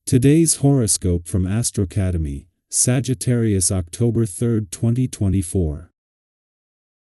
Today's horoscope from AstroCademy, Sagittarius, October 3, 2024.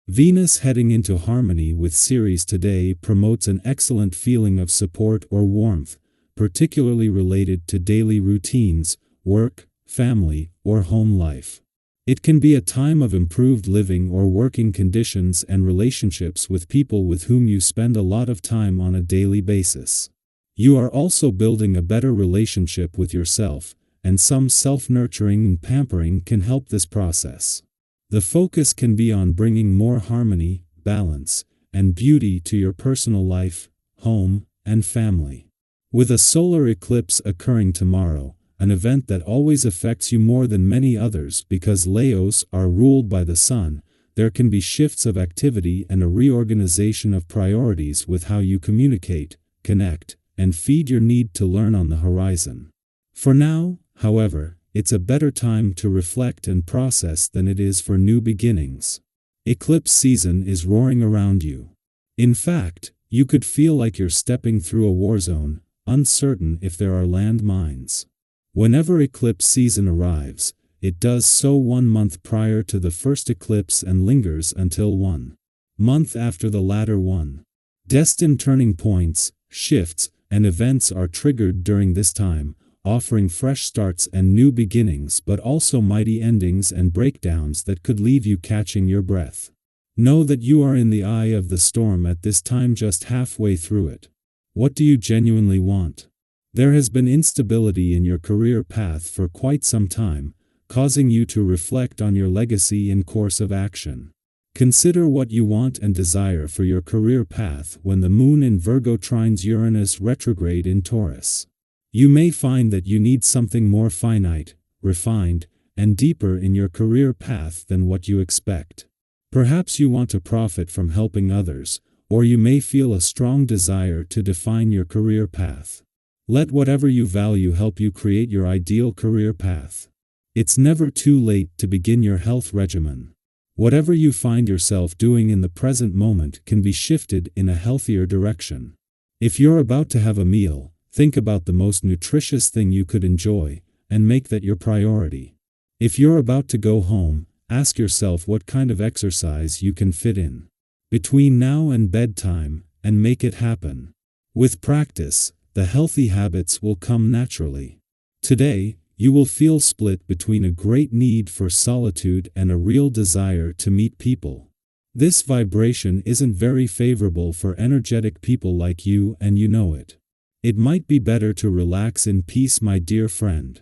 Venus heading into harmony with Ceres today promotes an excellent feeling of support or warmth, particularly related to daily routines, work, family, or home life. It can be a time of improved living or working conditions and relationships with people with whom you spend a lot of time on a daily basis. You are also building a better relationship with yourself, and some self-nurturing and pampering can help this process. The focus can be on bringing more harmony, balance, and beauty to your personal life, home, and family. With a solar eclipse occurring tomorrow, an event that always affects you more than many others because Leos are ruled by the sun, there can be shifts of activity and a reorganization of priorities with how you communicate, connect, and feed your need to learn on the horizon. For now, however, it's a better time to reflect and process than it is for new beginnings. Eclipse season is roaring around you. In fact, you could feel like you're stepping through a war zone, uncertain if there are land mines. Whenever eclipse season arrives, it does so 1 month prior to the first eclipse and lingers until 1 month after the latter one. Destined turning points, shifts, and events are triggered during this time, offering fresh starts and new beginnings, but also mighty endings and breakdowns that could leave you catching your breath. Know that you are in the eye of the storm at this time, just halfway through it. What do you genuinely want? There has been instability in your career path for quite some time, causing you to reflect on your legacy and course of action. Consider what you want and desire for your career path when the moon in Virgo trines Uranus retrograde in Taurus. You may find that you need something more finite, refined, and deeper in your career path than what you expect. Perhaps you want to profit from helping others, or you may feel a strong desire to define your career path. Let whatever you value help you create your ideal career path. It's never too late to begin your health regimen. Whatever you find yourself doing in the present moment can be shifted in a healthier direction. If you're about to have a meal, think about the most nutritious thing you could enjoy, and make that your priority. If you're about to go home, ask yourself what kind of exercise you can fit in between now and bedtime, and make it happen. With practice, the healthy habits will come naturally. Today, you will feel split between a great need for solitude and a real desire to meet people. This vibration isn't very favorable for energetic people like you, and you know it. It might be better to relax in peace, my dear friend.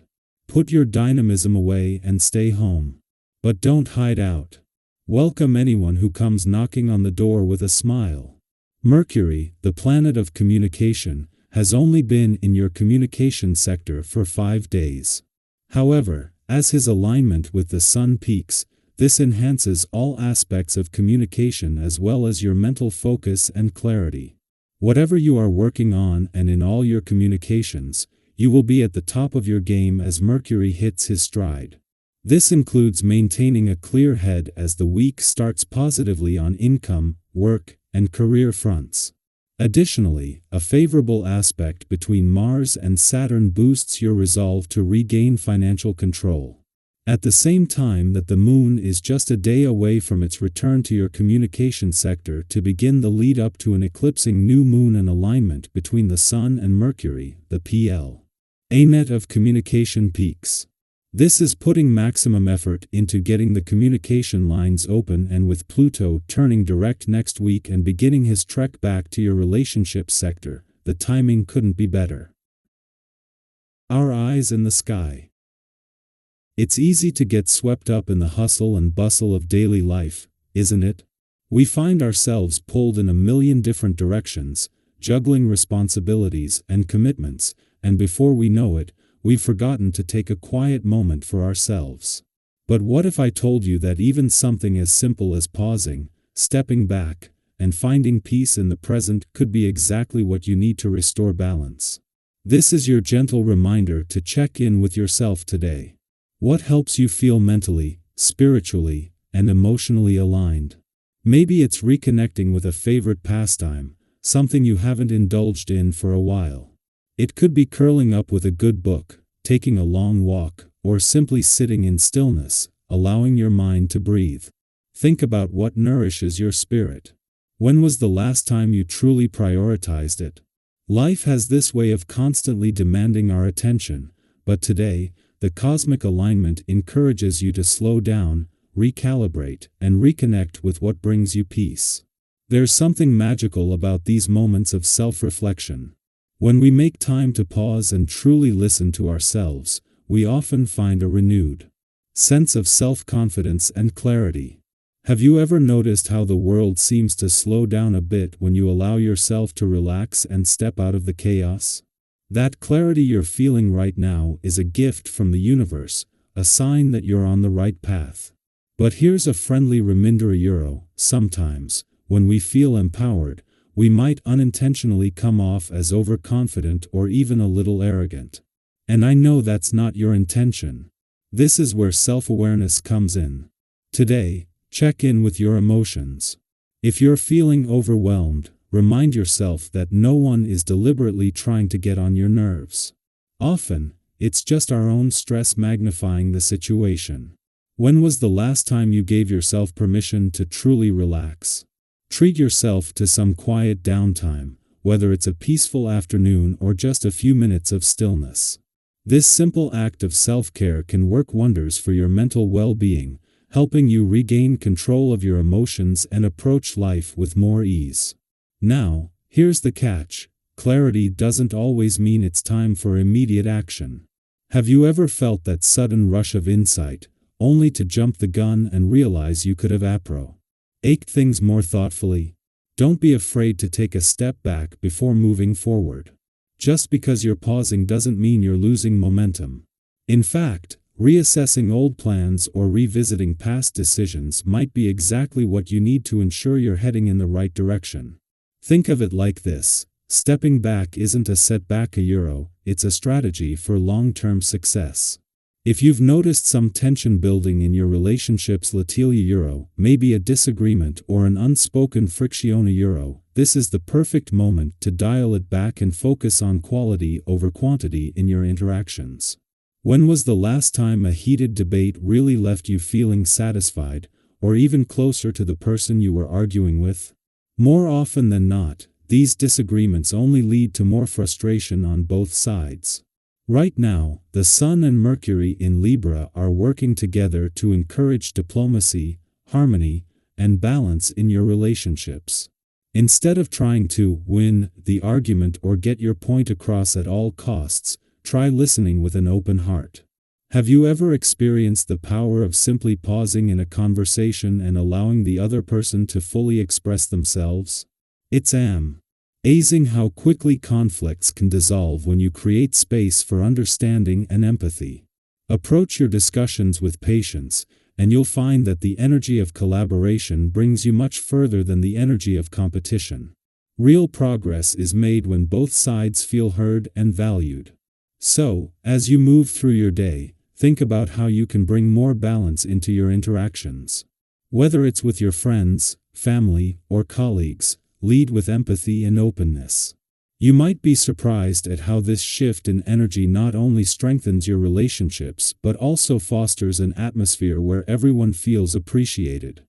Put your dynamism away and stay home. But don't hide out. Welcome anyone who comes knocking on the door with a smile. Mercury, the planet of communication, has only been in your communication sector for 5 days. However, as his alignment with the Sun peaks, this enhances all aspects of communication as well as your mental focus and clarity. Whatever you are working on and in all your communications, you will be at the top of your game as Mercury hits his stride. This includes maintaining a clear head as the week starts positively on income, work, and career fronts. Additionally, a favorable aspect between Mars and Saturn boosts your resolve to regain financial control. At the same time that the moon is just a day away from its return to your communication sector to begin the lead up to an eclipsing new moon and alignment between the Sun and Mercury, the planet of communication peaks. This is putting maximum effort into getting the communication lines open, and with Pluto turning direct next week and beginning his trek back to your relationship sector, the timing couldn't be better. Our eyes in the sky. It's easy to get swept up in the hustle and bustle of daily life, isn't it? We find ourselves pulled in a million different directions, juggling responsibilities and commitments, and before we know it, we've forgotten to take a quiet moment for ourselves. But what if I told you that even something as simple as pausing, stepping back, and finding peace in the present could be exactly what you need to restore balance? This is your gentle reminder to check in with yourself today. What helps you feel mentally, spiritually, and emotionally aligned? Maybe it's reconnecting with a favorite pastime, something you haven't indulged in for a while. It could be curling up with a good book, taking a long walk, or simply sitting in stillness, allowing your mind to breathe. Think about what nourishes your spirit. When was the last time you truly prioritized it? Life has this way of constantly demanding our attention, but today, the cosmic alignment encourages you to slow down, recalibrate, and reconnect with what brings you peace. There's something magical about these moments of self-reflection. When we make time to pause and truly listen to ourselves, we often find a renewed sense of self-confidence and clarity. Have you ever noticed how the world seems to slow down a bit when you allow yourself to relax and step out of the chaos? That clarity you're feeling right now is a gift from the universe, a sign that you're on the right path. But here's a friendly reminder: sometimes, when we feel empowered, we might unintentionally come off as overconfident or even a little arrogant. And I know that's not your intention. This is where self-awareness comes in. Today, check in with your emotions. If you're feeling overwhelmed, remind yourself that no one is deliberately trying to get on your nerves. Often, it's just our own stress magnifying the situation. When was the last time you gave yourself permission to truly relax? Treat yourself to some quiet downtime, whether it's a peaceful afternoon or just a few minutes of stillness. This simple act of self-care can work wonders for your mental well-being, helping you regain control of your emotions and approach life with more ease. Now, here's the catch: clarity doesn't always mean it's time for immediate action. Have you ever felt that sudden rush of insight, only to jump the gun and realize you could have approached things more thoughtfully? Don't be afraid to take a step back before moving forward. Just because you're pausing doesn't mean you're losing momentum. In fact, reassessing old plans or revisiting past decisions might be exactly what you need to ensure you're heading in the right direction. Think of it like this: stepping back isn't a setback, it's a strategy for long-term success. If you've noticed some tension building in your relationships lately, maybe a disagreement or an unspoken friction, this is the perfect moment to dial it back and focus on quality over quantity in your interactions. When was the last time a heated debate really left you feeling satisfied, or even closer to the person you were arguing with? More often than not, these disagreements only lead to more frustration on both sides. Right now, the Sun and Mercury in Libra are working together to encourage diplomacy, harmony, and balance in your relationships. Instead of trying to win the argument or get your point across at all costs, try listening with an open heart. Have you ever experienced the power of simply pausing in a conversation and allowing the other person to fully express themselves? It's amazing how quickly conflicts can dissolve when you create space for understanding and empathy. Approach your discussions with patience, and you'll find that the energy of collaboration brings you much further than the energy of competition. Real progress is made when both sides feel heard and valued. So, as you move through your day, think about how you can bring more balance into your interactions. Whether it's with your friends, family, or colleagues, lead with empathy and openness. You might be surprised at how this shift in energy not only strengthens your relationships but also fosters an atmosphere where everyone feels appreciated.